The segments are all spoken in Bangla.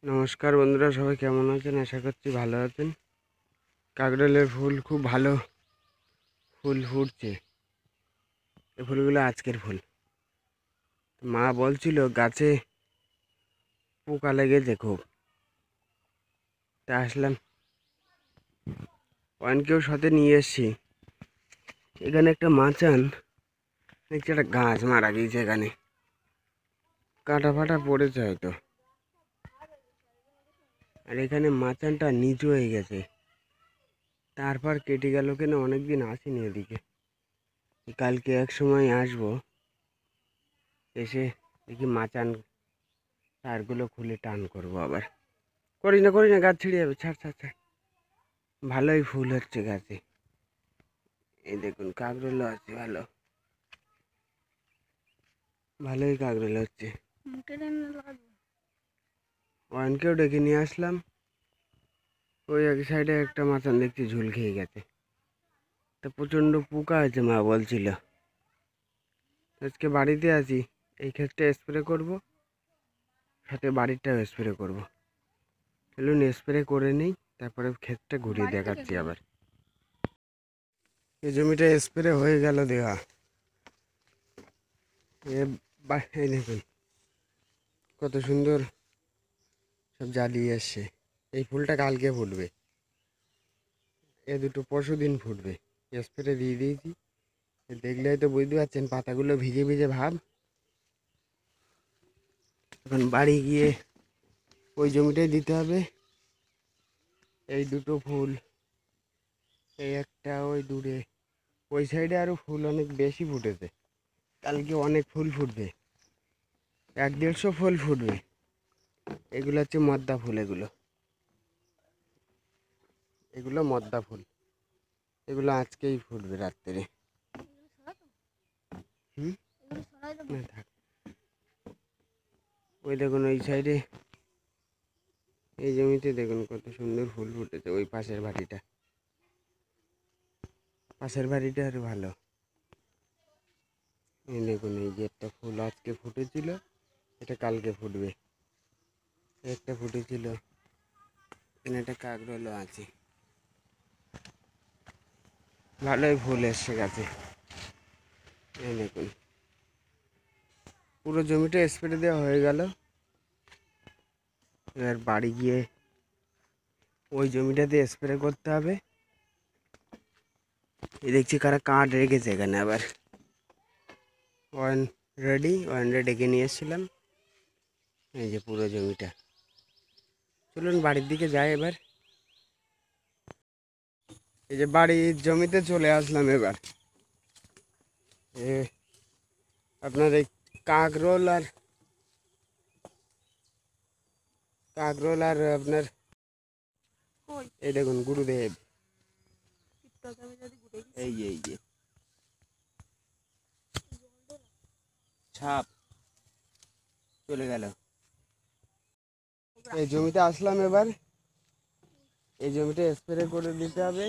নমস্কার বন্ধুরা, সবাই কেমন আছেন? আশা করছি ভালো আছেন। কাকরোলের ফুল খুব ভালো ফুল ফুটছে। এই ফুলগুলো আজকের ফুল। মা বলছিল গাছে পোকা লেগেছে খুব, তা আসলাম অনেকেও সাথে নিয়ে এসছি। এখানে একটা মাচান দেখছি, একটা গাছ মারা গিয়েছে, এখানে কাটা ফাটা পড়েছে হয়তো। আর এখানে মাচানটা নিচু হয়ে গেছে, তারপর কেটে গেল কেন, অনেকদিন আসিনি এদিকে। কালকে এক সময় আসবো, এসে দেখি মাচান তারগুলো খুলে টান করবো আবার। করিস না, গাছ ছিঁড়ে যাবে, ছাড় ছাড় ছাড়। ভালোই ফুল হচ্ছে গাছে। এই দেখুন কাকরোলও আছে, ভালোই কাকরোল হচ্ছে। ওয়ানকেও ডেকে নিয়ে আসলাম। ওই এক সাইডে একটা মাচান দেখছি ঝুল খেয়ে গেছে, তা প্রচণ্ড পোকা আছে। মা বলছিল আজকে বাড়িতে আছি, এই ক্ষেতটা স্প্রে করব, সাথে বাড়িরটাও স্প্রে করব। চলুন স্প্রে করে নিই, তারপরে ক্ষেতটা ঘুরিয়ে দেখাচ্ছি আবার। এই জমিটা স্প্রে হয়ে গেল দেওয়া। এই দেখুন কত সুন্দর সব জ্বালিয়ে এসছে। এই ফুলটা কালকে ফুটবে, এ দুটো পরশু দিন ফুটবে। স্প্রে দিয়ে দিয়েছি, দেখলে হয়তো বুঝতে পারছেন পাতাগুলো ভিজে ভিজে ভাব। এখন বাড়ি গিয়ে ওই জমিটাই দিতে হবে। এই দুটো ফুল, এই একটা, ওই দূরে ওই সাইডে আরও ফুল অনেক বেশি ফুটেছে। কালকে অনেক ফুল ফুটবে, 1-150 ফুল ফুটবে। এগুলো হচ্ছে মদ্দা ফুল, এগুলো মদ্দা ফুল। এগুলো আজকেই ফুটবে রাত্রে। না থাক। ওই দেখুন ওই সাইডে, এই জমিতে দেখুন কত সুন্দর ফুল ফুটেছে। ওই পাশের বাড়িটা আরো ভালো। এই দেখুন, এই যে একটা ফুল আজকে ফুটেছিল, এটা কালকে ফুটবে। একটা ফুটেছিল, এখানে একটা কাকরোলও আছে। ভালোই ফুল এসছে গাছে। এই দেখুন পুরো জমিটা স্প্রে দেওয়া হয়ে গেল। এবার বাড়ি গিয়ে ওই জমিটাতে স্প্রে করতে হবে। এই দেখছি কারা কাঠ রেখেছে এখানে আবার। ওয়ান রে ডেকে নিয়ে এসেছিলাম। এই যে পুরো জমিটা। চলুন বাড়ির দিকে যাই এবার। এই যে বাড়ির জমিতে চলে আসলাম এবার। আপনার এই কাকরোল আর আপনার এই দেখুন গুরুদেব, এই যে ছাপ চলে গেল। এই জমিতে আসলাম এবার। এই জমিটা স্প্রে করে দিতে হবে।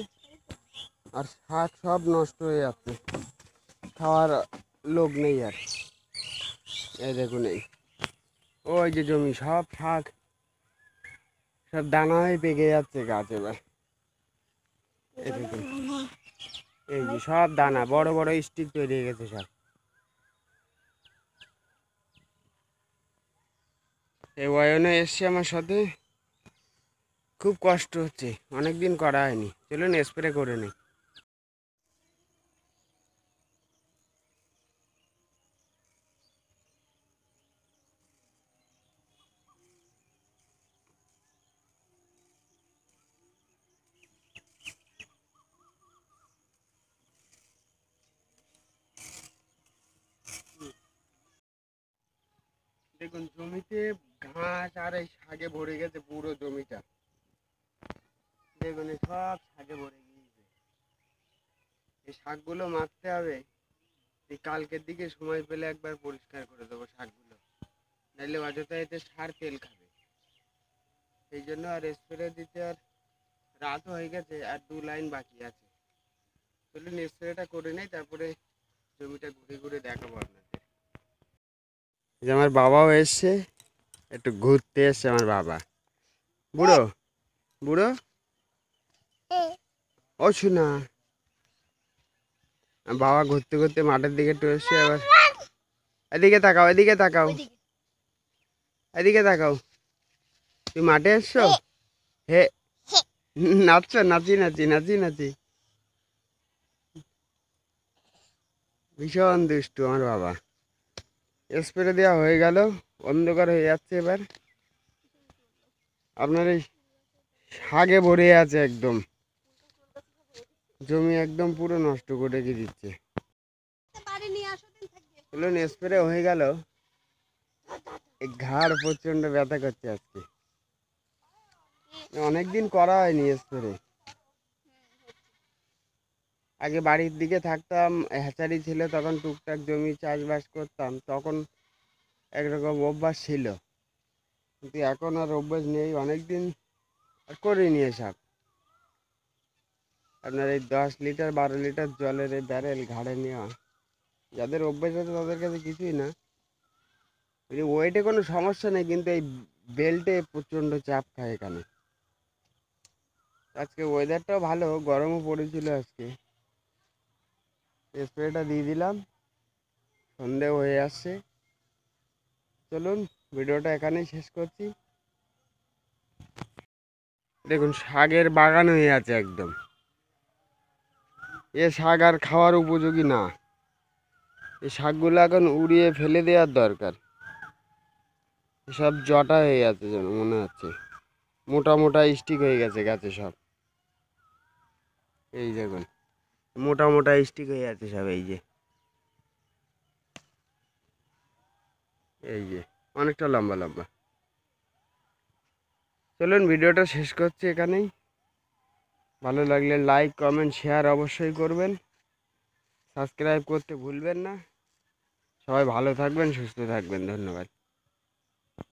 আর শাক সব নষ্ট হয়ে যাচ্ছে, খাওয়ার লোক নেই আর। এই দেখুন ওই যে জমি, সব শাক সব দানা হয়ে পেকে যাচ্ছে গাছ এবার। এই দেখুন, এই যে সব দানা, বড় বড় স্টিক তৈরি হয়ে গেছে সব। এই অয়নে এসছে আমার সাথে, খুব কষ্ট হচ্ছে, অনেক দিন করা হয়নি। চলুন স্প্রে করে নিই। দেখুন জমিতে ঘাস আর এই শাকে ভরে গেছে পুরো জমিটা। দেখুন সব শাকে ভরে গিয়েছে। এই শাকগুলো মারতে হবে। এই কালকের দিকে সময় পেলে একবার পরিষ্কার করে দেবো শাকগুলো, নাহলে অযথা এতে সার তেল খাবে। সেই জন্য আর স্প্রে দিতে আর রাত হয়ে গেছে, আর 2 লাইন বাকি আছে। চলুন স্প্রেটা করে নেই, তারপরে জমিটা ঘুরে ঘুরে দেখাবো আপনাদের। যে আমার বাবাও এসছে, একটু ঘুরতে এসছে আমার বাবা। বুড়ো বুড়ো ও শোনা, বাবা ঘুরতে ঘুরতে মাঠের দিকে একটু এসছে। এবার এদিকে তাকাও, এদিকে তাকাও, এদিকে তাকাও। তুই মাঠে এসছো? হে, নাচছো? নাচি নাচি নাচি নাচি। ভীষণ দুষ্টু আমার বাবা। স্প্রে দেওয়া হয়ে গেল, অন্ধকার হয়ে যাচ্ছে। এবার আপনার এই শাকে ভরে আছে একদম, জমি একদম পুরো নষ্ট করে রেখে দিচ্ছে। চলুন, স্প্রে হয়ে গেল। এই ঘাড় প্রচন্ড ব্যথা করছে আজকে, অনেকদিন করা হয়নি স্প্রে। আগে বাড়ির দিকে থাকতাম, হ্যাচারি ছিল, তখন টুকটাক জমি চাষবাস করতাম, তখন একরকম অভ্যাস ছিল। কিন্তু এখন আর অভ্যাস নেই, অনেকদিন করিনি এসব। আপনার এই 10 লিটার 12 লিটার জলের এই ব্যারেল ঘাড়ে নেওয়া, যাদের অভ্যাস আছে তাদের কাছে কিছুই না। ওয়েটে কোনো সমস্যা নেই, কিন্তু এই বেল্টে প্রচণ্ড চাপ খায় এখানে। আজকে ওয়েদারটাও ভালো, গরমও পড়েছিল আজকে। স্প্রেটা দিয়ে দিলাম, সন্ধে হয়ে আসছে। চলুন, ভিডিওটা এখানেই শেষ করছি। দেখুন, শাকের বাগান হয়ে আছে একদম। এ শাক আর খাওয়ার উপযোগী না। এই শাকগুলো এখন উড়িয়ে ফেলে দেওয়ার দরকার। সব জটা হয়ে আছে যেন মনে হচ্ছে, মোটা মোটা স্টিক হয়ে গেছে গাছে সব। এই দেখুন, মোটা মোটা স্টিক হয়ে আছে সব। এই যে অনেকটা লম্বা লম্বা। চলুন, ভিডিওটা শেষ করছি এখানেই। ভালো লাগলে লাইক কমেন্ট শেয়ার অবশ্যই করবেন, সাবস্ক্রাইব করতে ভুলবেন না। সবাই ভালো থাকবেন, সুস্থ থাকবেন, ধন্যবাদ।